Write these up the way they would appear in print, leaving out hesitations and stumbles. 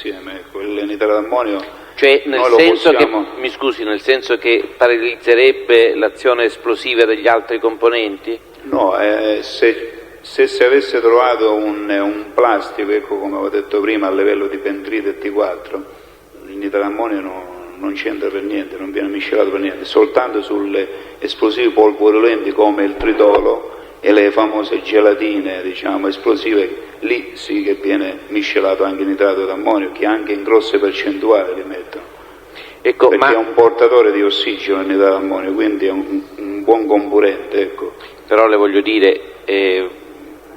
insieme. Ecco, il nitrato d'ammonio, cioè nel senso possiamo... che, mi scusi, nel senso che paralizzerebbe l'azione esplosiva degli altri componenti? No, se si avesse trovato un plastico, ecco, come ho detto prima, a livello di pentrite e T4, il nitrato d'ammonio non c'entra per niente, non viene miscelato per niente, soltanto sulle esplosivi polverulenti come il tritolo e le famose gelatine, diciamo, esplosive, lì sì che viene miscelato anche il nitrato d'ammonio, che anche in grosse percentuali li mettono. Ecco, perché è un portatore di ossigeno il nitrato d'ammonio, quindi è un buon comburente, ecco. Però le voglio dire,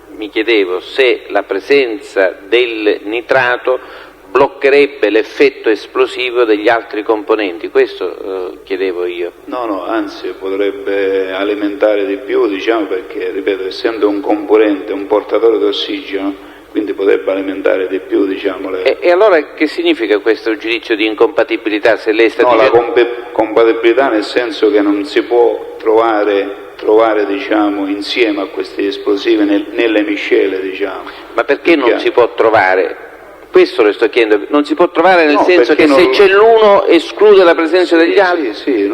mi chiedevo se la presenza del nitrato bloccherebbe l'effetto esplosivo degli altri componenti, questo chiedevo io. No, anzi potrebbe alimentare di più, diciamo, perché, ripeto, essendo un componente, un portatore di ossigeno, quindi potrebbe alimentare di più, diciamo. E allora che significa questo giudizio di incompatibilità, se lei sta dicendo... la compatibilità nel senso che non si può trovare, diciamo, insieme a questi esplosivi nelle miscele, diciamo. Ma perché non si può trovare? Questo le sto chiedendo, non si può trovare nel senso che se c'è l'uno esclude la presenza degli altri? Sì,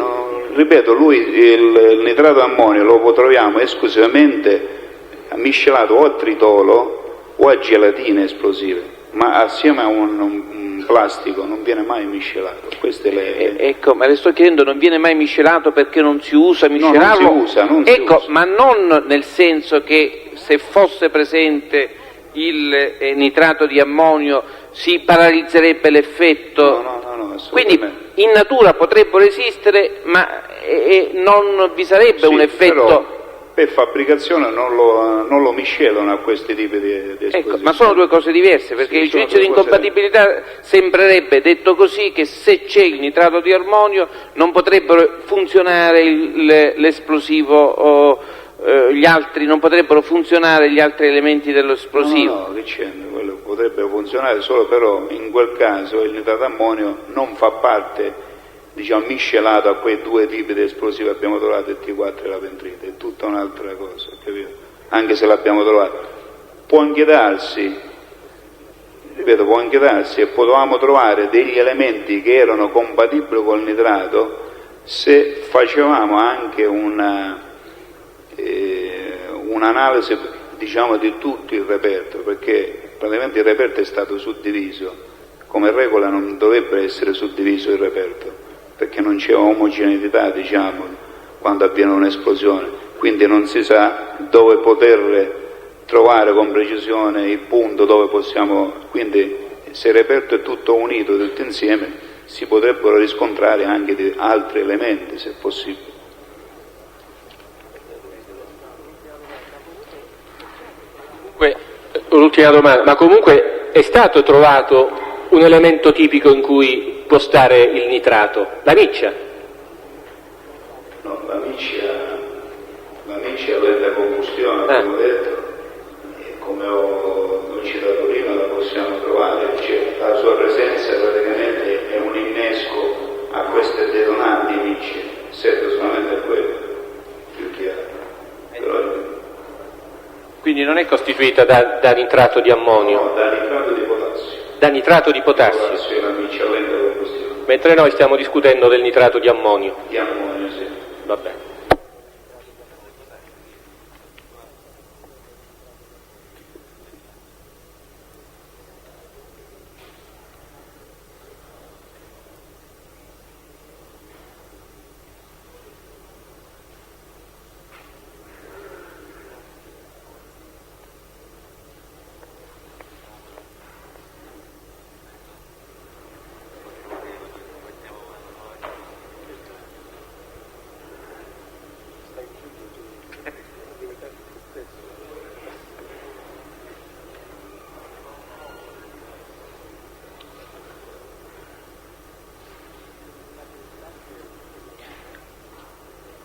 ripeto, lui il nitrato d'ammonio lo troviamo esclusivamente miscelato o a tritolo o a gelatine esplosive, ma assieme a un plastico non viene mai miscelato. Ecco, ma le sto chiedendo, non viene mai miscelato perché non si usa miscelarlo? No, non si usa, non si usa. Ma non nel senso che se fosse presente il nitrato di ammonio si paralizzerebbe l'effetto? No, quindi in natura potrebbero esistere, ma non vi sarebbe un effetto... Però per fabbricazione non lo miscelano a questi tipi di esplosivi. Ecco, ma sono due cose diverse, perché il giudizio di incompatibilità sembrerebbe, detto così, che se c'è il nitrato di ammonio non potrebbero funzionare l'esplosivo gli altri, non potrebbero funzionare gli altri elementi dell'esplosivo. No, che c'entra, quello potrebbe funzionare solo, però in quel caso il nitrato d'ammonio non fa parte, diciamo, miscelato a quei due tipi di esplosivi che abbiamo trovato, il T4 e la pentrite, è tutta un'altra cosa, capito? Anche se l'abbiamo trovato. Può anche darsi, e potevamo trovare degli elementi che erano compatibili col nitrato se facevamo anche un'analisi, diciamo, di tutto il reperto, perché praticamente il reperto è stato suddiviso. Come regola non dovrebbe essere suddiviso il reperto, perché non c'è omogeneità, diciamo, quando avviene un'esplosione, quindi non si sa dove poter trovare con precisione il punto dove possiamo, quindi se il reperto è tutto unito, tutto insieme, si potrebbero riscontrare anche altri elementi, se possibile. L'ultima domanda, ma comunque è stato trovato un elemento tipico in cui può stare il nitrato? La miccia? No, la miccia è lenta combustione, abbiamo detto, e come ho citato prima la possiamo trovare, cioè la sua presenza praticamente è un innesco a queste detonanti micce, serve solamente a quello, più chiaro. Però, quindi non è costituita da nitrato di ammonio? No, da nitrato di potassio. Da nitrato di potassio? Potassio è la miccia lenta combustione. Mentre noi stiamo discutendo del nitrato di ammonio? Di ammonio, sì. Va bene.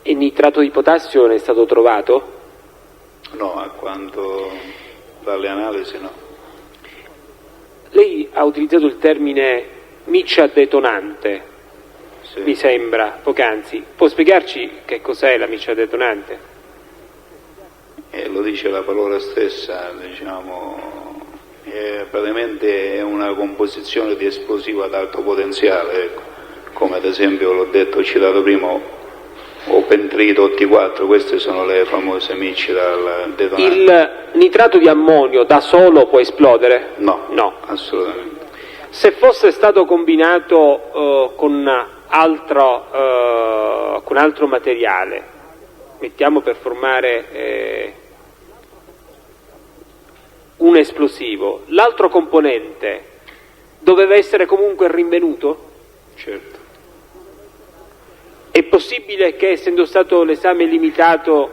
E nitrato di potassio non è stato trovato? No, a quanto dalle analisi no. Lei ha utilizzato il termine miccia detonante, Sì. mi sembra, poc'anzi. Può spiegarci che cos'è la miccia detonante? Lo dice la parola stessa, diciamo, praticamente è una composizione di esplosivo ad alto potenziale, ecco. Come ad esempio l'ho citato prima, o pentrito o T4, queste sono le famose micce dal detonante. Il nitrato di ammonio da solo può esplodere? No, No. assolutamente. Se fosse stato combinato con altro materiale, mettiamo per formare un esplosivo, l'altro componente doveva essere comunque rinvenuto? Certo. È possibile che, essendo stato l'esame limitato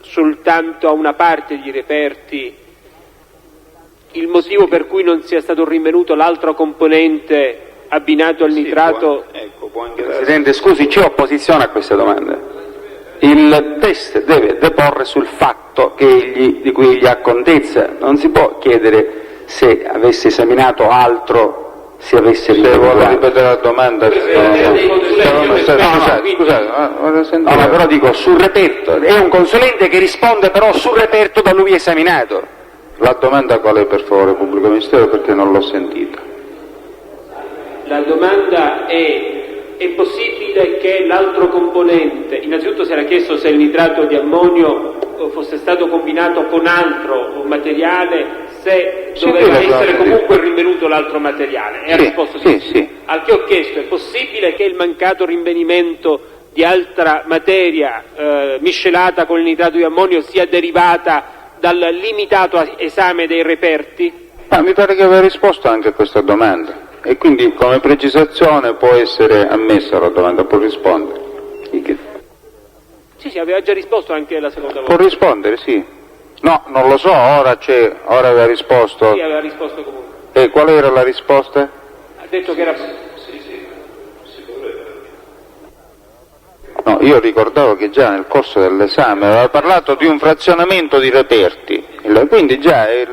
soltanto a una parte di reperti, il motivo per cui non sia stato rinvenuto l'altro componente abbinato al nitrato? Può anche Presidente, scusi, c'è opposizione a queste domande. Il test deve deporre sul fatto di cui egli ha contezza, non si può chiedere se avesse esaminato altro, se avesse rinvenuto vuole altro. ripetere la domanda. No, ma però dico sul reperto, è un consulente che risponde però sul reperto da lui esaminato. La domanda qual è, per favore, pubblico ministero, perché non l'ho sentita. La domanda è possibile che l'altro componente, innanzitutto si era chiesto se il nitrato di ammonio fosse stato combinato con altro materiale, se doveva essere comunque rinvenuto l'altro materiale, e ha risposto sì. Al che ho chiesto, è possibile che il mancato rinvenimento di altra materia miscelata con il nitrato di ammonio sia derivata dal limitato esame dei reperti? Mi pare che aveva risposto anche a questa domanda, e quindi come precisazione può essere ammessa la domanda, può rispondere. Sì, aveva già risposto anche la seconda volta. Può rispondere, sì. No, non lo so, ora aveva risposto. Sì, aveva risposto comunque. E qual era la risposta? Ha detto che era... No, io ricordavo che già nel corso dell'esame aveva parlato di un frazionamento di reperti, quindi già è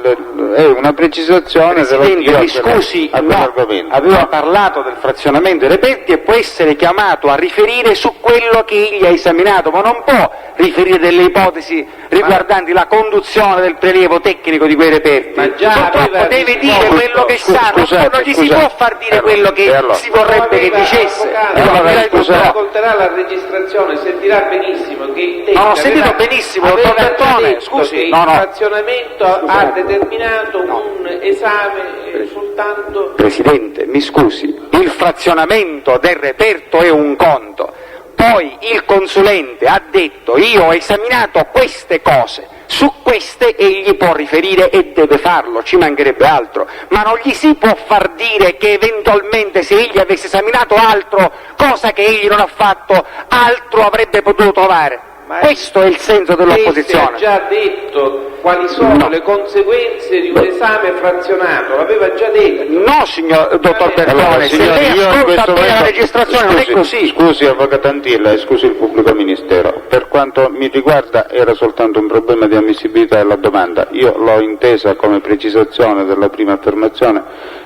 una precisazione Presidente, mi scusi, quell'argomento. Aveva parlato del frazionamento dei reperti e può essere chiamato a riferire su quello che egli ha esaminato, ma non può riferire delle ipotesi riguardanti la conduzione del prelievo tecnico di quei reperti. Ma già purtroppo deve dire quello che sa, non gli si può far dire quello che si vorrebbe che dicesse. Ascolterà la registrazione, sentirà benissimo che il No, ho sentito benissimo, dottor Bertone, scusi. Il frazionamento ha determinato un esame soltanto... Presidente, mi scusi, il frazionamento del reperto è un conto, poi il consulente ha detto io ho esaminato queste cose, su queste egli può riferire e deve farlo, ci mancherebbe altro, ma non gli si può far dire che eventualmente se egli avesse esaminato altro, cosa che egli non ha fatto, altro avrebbe potuto trovare. Questo è il senso dell'opposizione. Ha già detto quali sono le conseguenze di un esame frazionato, l'aveva già detto. No, signor dottor Bertone, se lei ascolta bene la registrazione non è così. Scusi, avvocato Antilla, e scusi il pubblico ministero, per quanto mi riguarda era soltanto un problema di ammissibilità della domanda, io l'ho intesa come precisazione della prima affermazione,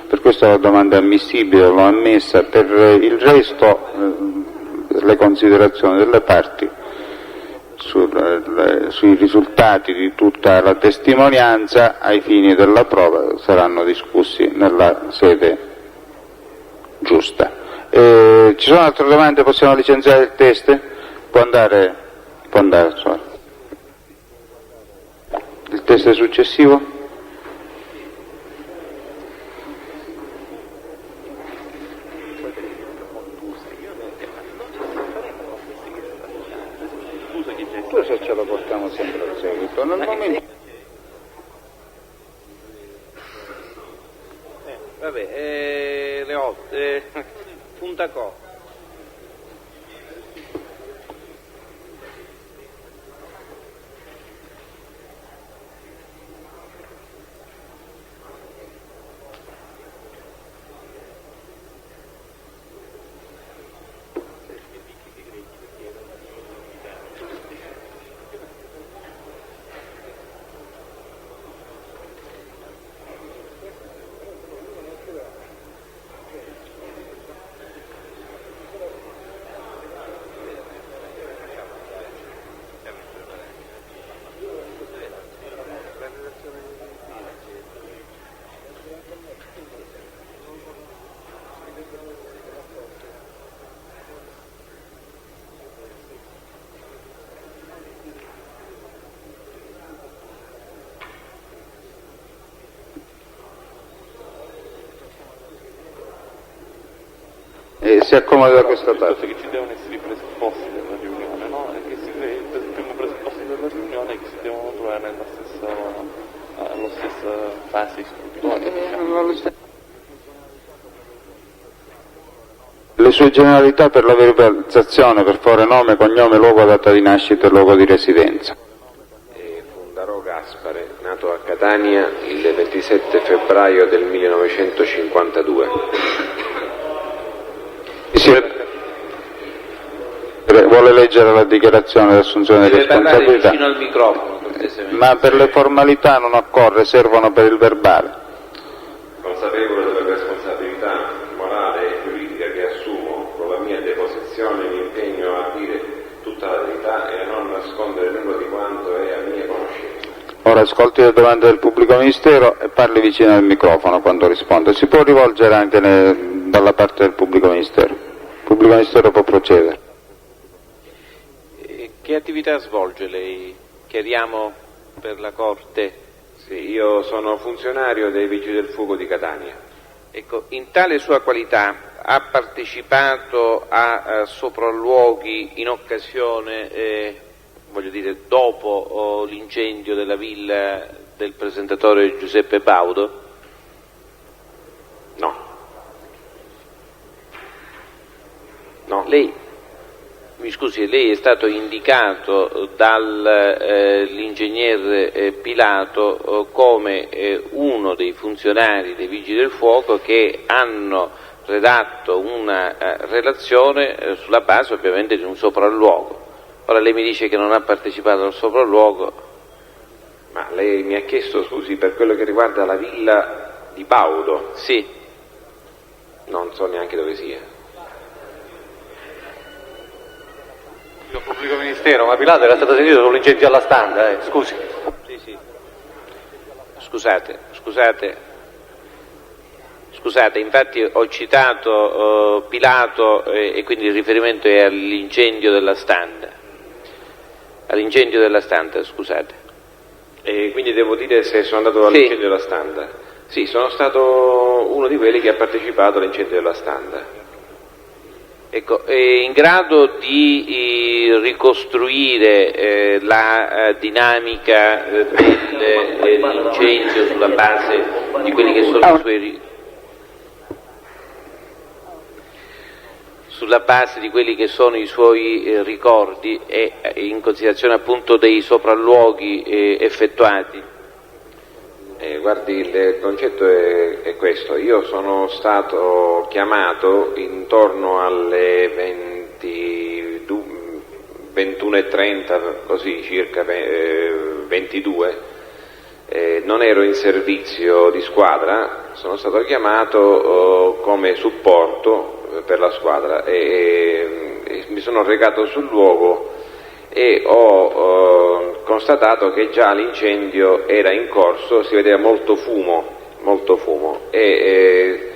per questo la domanda è ammissibile, l'ho ammessa, per il resto le considerazioni delle parti sui risultati di tutta la testimonianza ai fini della prova saranno discussi nella sede giusta. Ci sono altre domande? Possiamo licenziare il test? Può andare il test successivo? Se ce lo portiamo sempre al seguito. Nel momento... le 8, punta co. Si accomodi da questa parte. Che ci devono essere i presupposti della riunione, no? E che si crei il primo presupposto della riunione che si devono trovare alla stessa fase istruttoria. Le sue generalità per la verbalizzazione, per fare nome, cognome, luogo, data di nascita e luogo di residenza. Fundarò Gaspare, nato a Catania il 27 febbraio del 1952. Vuole leggere la dichiarazione di assunzione di Deve parlare responsabilità? vicino al microfono, cortesemente. Ma per le formalità non occorre, servono per il verbale. Consapevole della responsabilità morale e giuridica che assumo, con la mia deposizione mi impegno a dire tutta la verità e a non nascondere nulla di quanto è a mia conoscenza. Ora ascolti le domande del pubblico ministero e parli vicino al microfono quando risponde. Si può rivolgere anche dalla parte del pubblico ministero. Il pubblico ministero può procedere. Che attività svolge lei? Chiariamo per la Corte. Sì, io sono funzionario dei Vigili del Fuoco di Catania. Ecco, in tale sua qualità ha partecipato a sopralluoghi in occasione, voglio dire, dopo l'incendio della villa del presentatore Giuseppe Baudo? No. No. Lei, mi scusi, lei è stato indicato dall'ingegner Pilato come uno dei funzionari dei Vigili del Fuoco che hanno redatto una relazione sulla base ovviamente di un sopralluogo. Ora lei mi dice che non ha partecipato al sopralluogo. Ma lei mi ha chiesto, scusi, per quello che riguarda la villa di Baudo? Sì. Non so neanche dove sia. Il pubblico ministero, ma Pilato era stato sentito sull'incendio alla Standa, scusi. Sì. Scusate, infatti ho citato Pilato e quindi il riferimento è all'incendio della Standa. Scusate. E quindi devo dire se sono andato all'incendio della Standa? Sì, sono stato uno di quelli che ha partecipato all'incendio della Standa. Ecco, è in grado di ricostruire la dinamica dell'incendio sulla base di quelli che sono i suoi ricordi e in considerazione appunto dei sopralluoghi effettuati? Guardi, il concetto è questo: io sono stato chiamato intorno alle 21:30, così circa 22, non ero in servizio di squadra, sono stato chiamato come supporto per la squadra e mi sono recato sul luogo e ho constatato che già l'incendio era in corso, si vedeva molto fumo e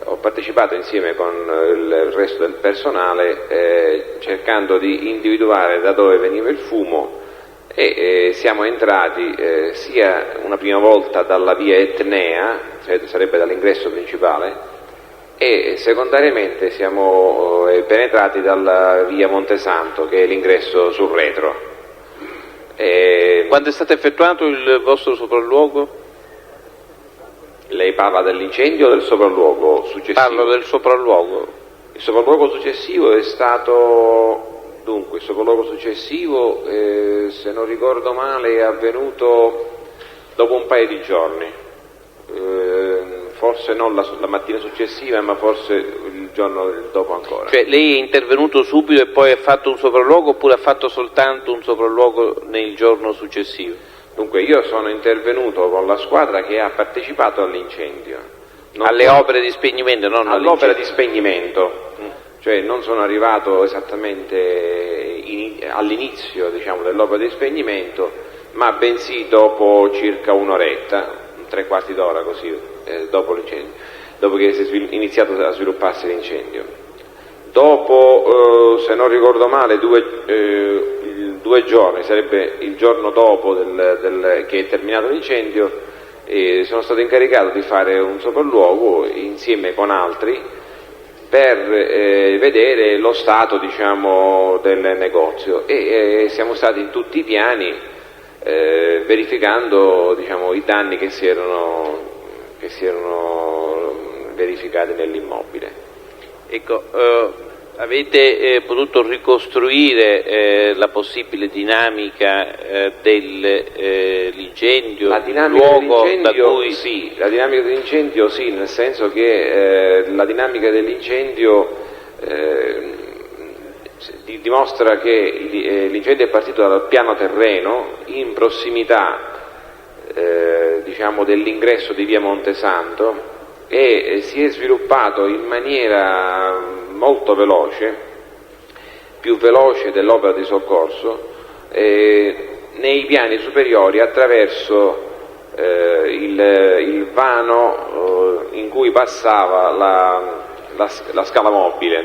ho partecipato insieme con il resto del personale cercando di individuare da dove veniva il fumo e siamo entrati sia una prima volta dalla via Etnea, sarebbe dall'ingresso principale, e secondariamente siamo penetrati dalla via Montesanto, che è l'ingresso sul retro. Quando è stato effettuato il vostro sopralluogo? Lei parla dell'incendio o del sopralluogo successivo? Parlo del sopralluogo. Il sopralluogo successivo è stato... Dunque, il sopralluogo successivo, se non ricordo male, è avvenuto dopo un paio di giorni. Forse non la mattina successiva, ma forse il giorno dopo ancora. Cioè lei è intervenuto subito e poi ha fatto un sopralluogo oppure ha fatto soltanto un sopralluogo nel giorno successivo? Dunque io sono intervenuto con la squadra che ha partecipato all'incendio. Alle opere di spegnimento, non all'opera di spegnimento. Cioè non sono arrivato esattamente all'inizio, diciamo, dell'opera di spegnimento, ma bensì dopo circa un'oretta, 3/4 d'ora così, dopo l'incendio, dopo che si è iniziato a svilupparsi l'incendio. Dopo, se non ricordo male, due giorni, sarebbe il giorno dopo che è terminato l'incendio, sono stato incaricato di fare un sopralluogo insieme con altri per vedere lo stato, diciamo, del negozio, e siamo stati in tutti i piani verificando, diciamo, i danni che si erano verificati nell'immobile. Ecco, avete potuto ricostruire la possibile dinamica dell'incendio? La dinamica dell'incendio, cui... sì, la dinamica dell'incendio sì, nel senso che la dinamica dell'incendio dimostra che l'incendio è partito dal piano terreno in prossimità diciamo, dell'ingresso di via Montesanto e si è sviluppato in maniera molto veloce, più veloce dell'opera di soccorso, nei piani superiori attraverso il vano in cui passava la scala mobile,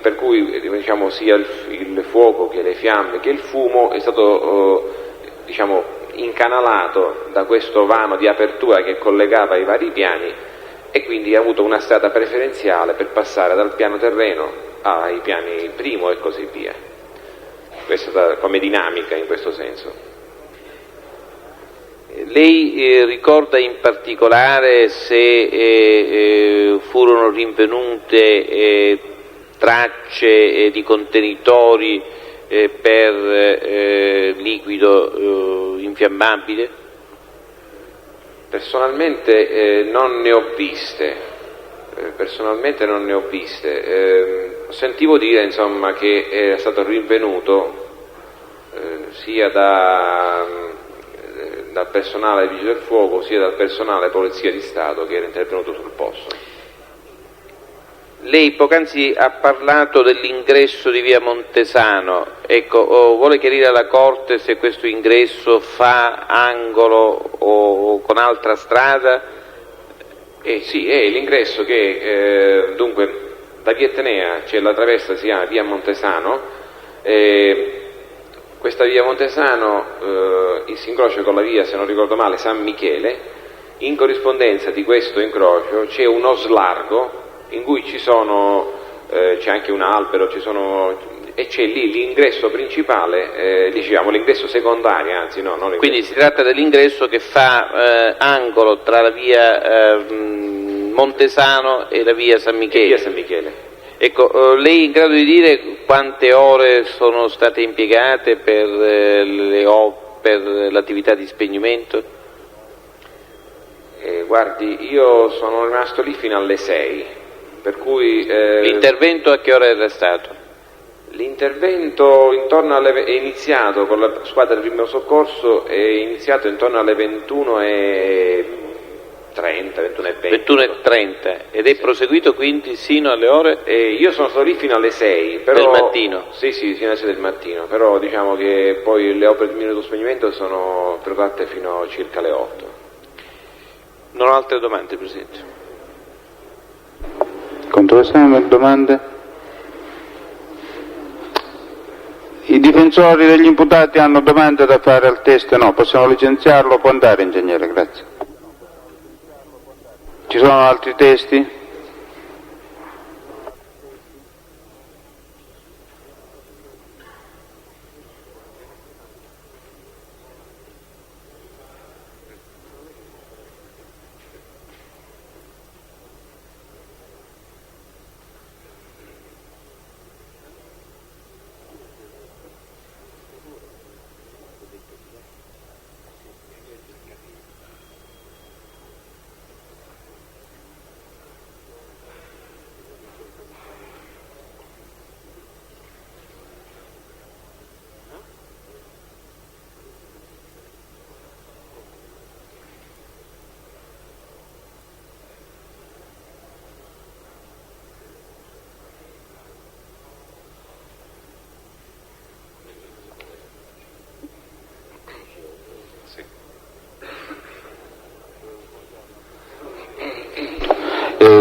per cui, diciamo, sia il fuoco che le fiamme che il fumo è stato diciamo, incanalato da questo vano di apertura che collegava i vari piani, e quindi ha avuto una strada preferenziale per passare dal piano terreno ai piani primo e così via. Questa come dinamica in questo senso. Lei ricorda in particolare se furono rinvenute tracce di contenitori per liquido infiammabile? Personalmente non ne ho viste, sentivo dire, insomma, che era stato rinvenuto sia dal personale Vigili del Fuoco sia dal personale Polizia di Stato che era intervenuto sul posto. Lei poc'anzi ha parlato dell'ingresso di via Montesano, ecco, vuole chiarire alla Corte se questo ingresso fa angolo o con altra strada? Sì, è l'ingresso che, dunque, da via Etnea c'è la traversa, si chiama via Montesano, questa via Montesano si incrocia con la via, se non ricordo male, San Michele. In corrispondenza di questo incrocio c'è uno slargo in cui c'è anche un albero, e c'è lì l'ingresso principale, diciamo l'ingresso secondario, anzi no, non quindi si tratta dell'ingresso che fa angolo tra la via Montesano e la via San Michele. Via San Michele. Ecco, lei è in grado di dire quante ore sono state impiegate per l'attività di spegnimento? Guardi, io sono rimasto lì fino alle 6. Per cui, l'intervento a che ora era stato? L'intervento è iniziato con la squadra del primo soccorso, è iniziato intorno alle 21:30, 21:20. 21:30 ed è proseguito quindi sino alle ore? Io sono stato lì fino alle 6. Però, del mattino? Sì, fino alle 6 del mattino, però diciamo che poi le opere di minuto spegnimento sono protratte fino a circa le 8. Non ho altre domande, Presidente. Controesame, domande? I difensori degli imputati hanno domande da fare al testo? No, possiamo licenziarlo, può andare, ingegnere, grazie. Ci sono altri testi?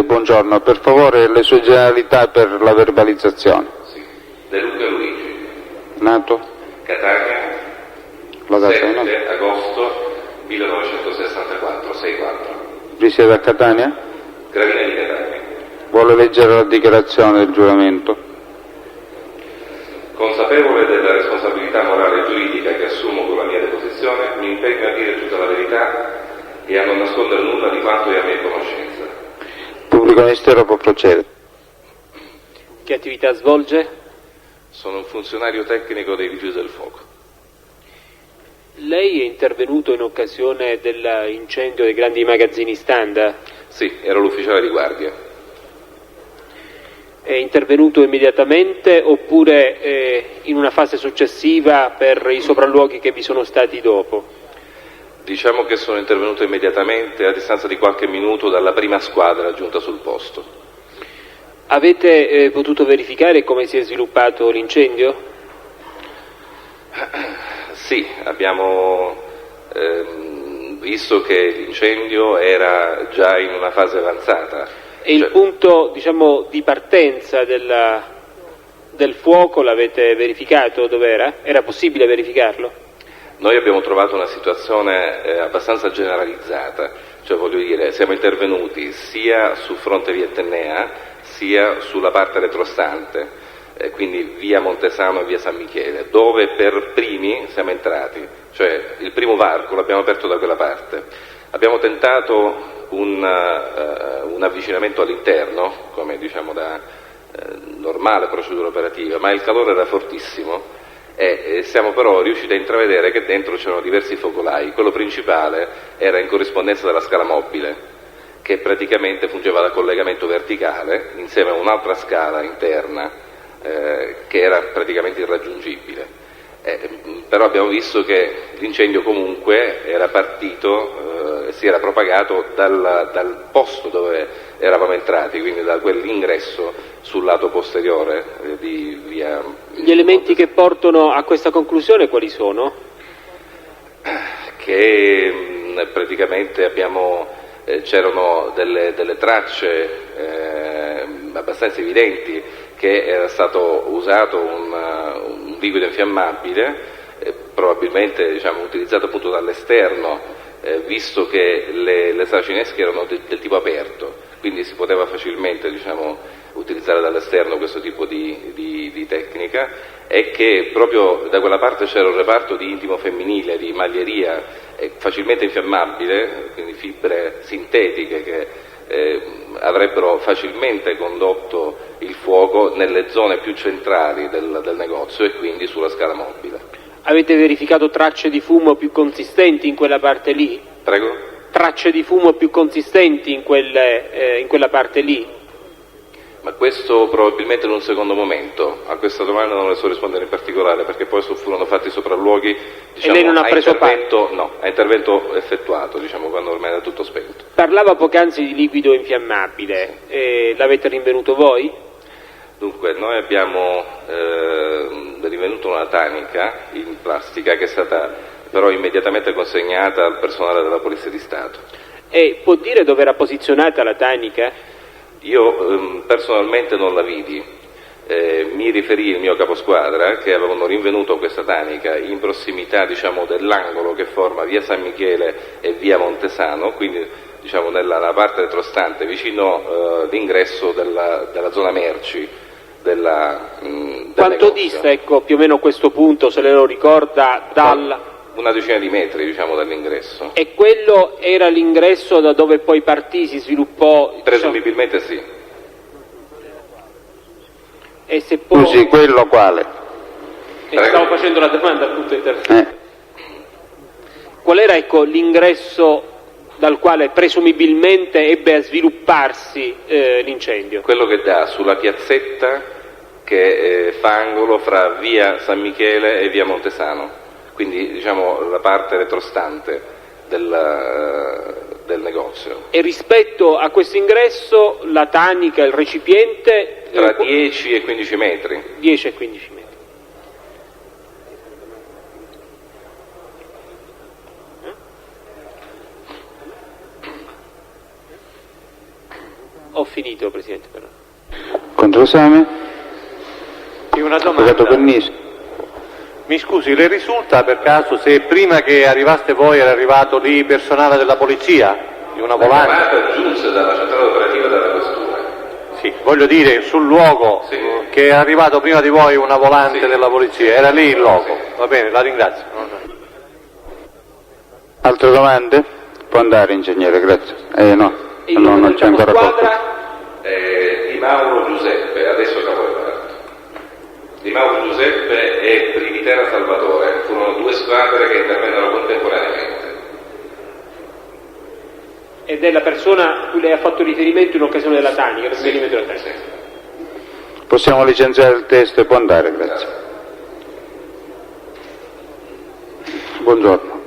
Buongiorno, per favore le sue generalità per la verbalizzazione. Sì. De Luca Luigi. Nato? Catania. La data 7 agosto 1964, 6-4. Risiede a Catania? Gravina di Catania. Vuole leggere la dichiarazione del giuramento? Consapevole della responsabilità morale e giuridica che assumo con la mia deposizione, mi impegno a dire tutta la verità e a non nascondere nulla di quanto è a mia conoscenza. Il pubblico ministero può procedere. Che attività svolge? Sono un funzionario tecnico dei Vigili del Fuoco. Lei è intervenuto in occasione dell'incendio dei grandi magazzini Standa? Sì, ero l'ufficiale di guardia. È intervenuto immediatamente oppure in una fase successiva per i sopralluoghi che vi sono stati dopo? Diciamo che sono intervenuto immediatamente a distanza di qualche minuto dalla prima squadra giunta sul posto. Avete potuto verificare come si è sviluppato l'incendio? Sì, abbiamo visto che l'incendio era già in una fase avanzata. E il punto, diciamo, di partenza del fuoco l'avete verificato? Dov'era? Era possibile verificarlo? Noi abbiamo trovato una situazione abbastanza generalizzata, cioè voglio dire, siamo intervenuti sia sul fronte via Etnea sia sulla parte retrostante, quindi via Montesano e via San Michele, dove per primi siamo entrati, cioè il primo varco l'abbiamo aperto da quella parte. Abbiamo tentato un avvicinamento all'interno, come diciamo da normale procedura operativa, ma il calore era fortissimo e siamo però riusciti a intravedere che dentro c'erano diversi focolai. Quello principale era in corrispondenza della scala mobile, che praticamente fungeva da collegamento verticale insieme a un'altra scala interna che era praticamente irraggiungibile. Però abbiamo visto che l'incendio comunque era partito, si era propagato dal posto dove eravamo entrati, quindi da quell'ingresso sul lato posteriore di via. Gli elementi che portano a questa conclusione quali sono? Che praticamente c'erano delle tracce abbastanza evidenti che era stato usato un liquido infiammabile, probabilmente diciamo, utilizzato appunto dall'esterno, visto che le saracinesche erano del tipo aperto, quindi si poteva facilmente diciamo, utilizzare dall'esterno questo tipo di tecnica, e che proprio da quella parte c'era un reparto di intimo femminile, di maglieria facilmente infiammabile, quindi fibre sintetiche che avrebbero facilmente condotto il fuoco nelle zone più centrali del negozio e quindi sulla scala mobile. Avete verificato tracce di fumo più consistenti in quella parte lì? Prego? Tracce di fumo più consistenti in quella parte lì? Ma questo probabilmente in un secondo momento. A questa domanda non le so rispondere in particolare perché poi furono fatti sopralluoghi, diciamo, e lei non ha preso parte? No, a intervento effettuato, diciamo, quando ormai era tutto spento. Parlava poc'anzi di liquido infiammabile, l'avete rinvenuto voi? Dunque, noi abbiamo rinvenuto una tanica in plastica che è stata però immediatamente consegnata al personale della Polizia di Stato. E può dire dove era posizionata la tanica? Io personalmente non la vidi, mi riferì il mio caposquadra che avevano rinvenuto questa tanica in prossimità diciamo, dell'angolo che forma via San Michele e via Montesano, quindi diciamo, nella parte retrostante vicino all'ingresso della zona merci. Quanto dista ecco, più o meno questo punto, se lei lo ricorda, una decina di metri diciamo dall'ingresso. E quello era l'ingresso da dove poi partì, si sviluppò? Presumibilmente sì. E se poi... Scusi, quello quale? Stavo facendo la domanda al punto interno. Qual era ecco, l'ingresso dal quale presumibilmente ebbe a svilupparsi l'incendio? Quello che dà sulla piazzetta che fa angolo fra via San Michele e via Montesano, quindi diciamo la parte retrostante del negozio. E rispetto a questo ingresso la tanica, il recipiente? Tra 10 e 15 metri. 10 e 15 metri. Ho finito, Presidente. Però. Controesame? E una domanda. Mi scusi, le risulta per caso se prima che arrivaste voi era arrivato lì personale della polizia? di una volante. La chiamata giunse dalla centrale operativa della questura. Sì, voglio dire, sul luogo Sì. che è arrivato prima di voi una volante Sì. della polizia, era lì il luogo. Sì. Va bene, la ringrazio. Altre domande? Può andare, ingegnere, grazie. No, Il no, nome non del c'è ancora caposquadra? Di Mauro Giuseppe, adesso caporeparto. Di Mauro Giuseppe e Privitera Salvatore furono due squadre che intervennero contemporaneamente. Ed è la persona a cui lei ha fatto riferimento in occasione della tanica, del Sì. perimetro della tanica. Possiamo licenziare il testo e può andare, grazie. Buongiorno.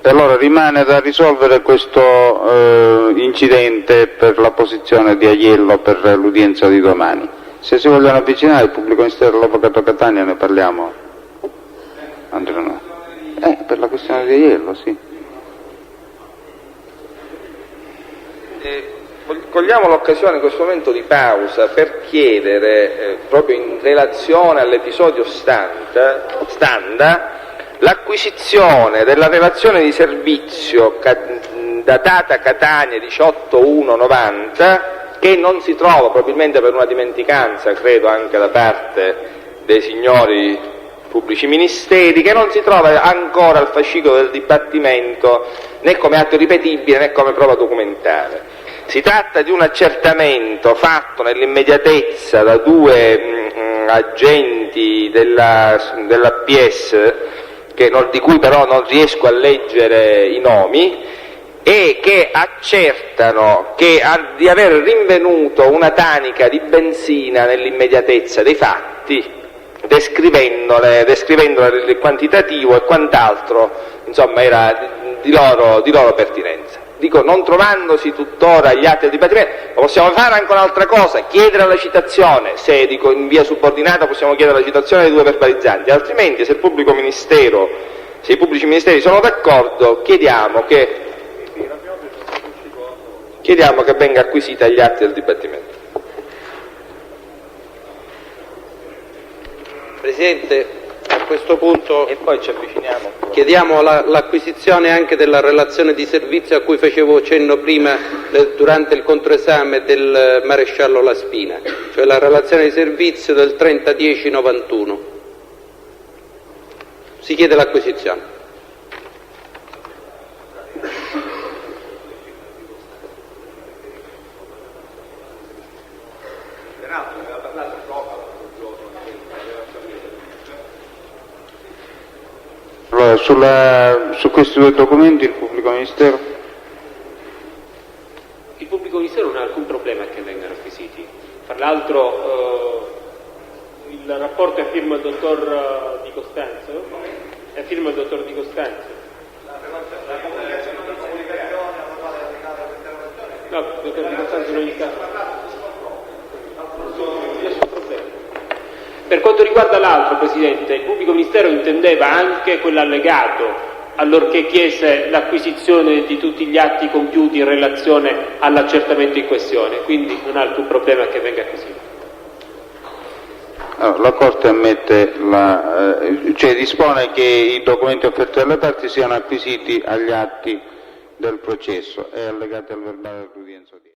E allora rimane da risolvere questo incidente per la posizione di Aiello per l'udienza di domani. Se si vogliono avvicinare il pubblico ministero all'avvocato Catania ne parliamo. Andrea no. Per la questione di Aiello, sì. Cogliamo l'occasione in questo momento di pausa per chiedere, proprio in relazione all'episodio Standa, l'acquisizione della relazione di servizio datata Catania 18/1/90, che non si trova, probabilmente per una dimenticanza, credo anche da parte dei signori pubblici ministeri, che non si trova ancora al fascicolo del dibattimento né come atto ripetibile né come prova documentale. Si tratta di un accertamento fatto nell'immediatezza da due agenti della PS, di cui però non riesco a leggere i nomi, e che accertano di aver rinvenuto una tanica di benzina nell'immediatezza dei fatti, descrivendone il quantitativo e quant'altro, insomma, era di loro pertinenza. Dico, non trovandosi tuttora gli atti del dibattimento, possiamo fare anche un'altra cosa, chiedere la citazione, se in via subordinata possiamo chiedere la citazione dei due verbalizzanti, altrimenti se i pubblici ministeri sono d'accordo, chiediamo che venga acquisita gli atti del dibattimento. Presidente, a questo punto E poi ci avviciniamo. chiediamo l'acquisizione anche della relazione di servizio a cui facevo cenno prima durante il controesame del maresciallo La Spina, cioè la relazione di servizio del 30/10/91. Si chiede l'acquisizione. Allora, su questi due documenti il pubblico ministero? Il pubblico ministero non ha alcun problema che vengano acquisiti. Tra l'altro il rapporto è a firma del dottor Di Costanzo? È a firma del dottor Di Costanzo? No, il dottor Di Costanzo in ogni caso. Nessun problema. Per quanto riguarda l'altro, Presidente, il pubblico ministero intendeva anche quell'allegato allorché chiese l'acquisizione di tutti gli atti compiuti in relazione all'accertamento in questione, quindi non ha alcun problema che venga acquisito. Allora, la Corte ammette dispone che i documenti offerti dalle parti siano acquisiti agli atti del processo e allegati al verbale dell'udienza odierna.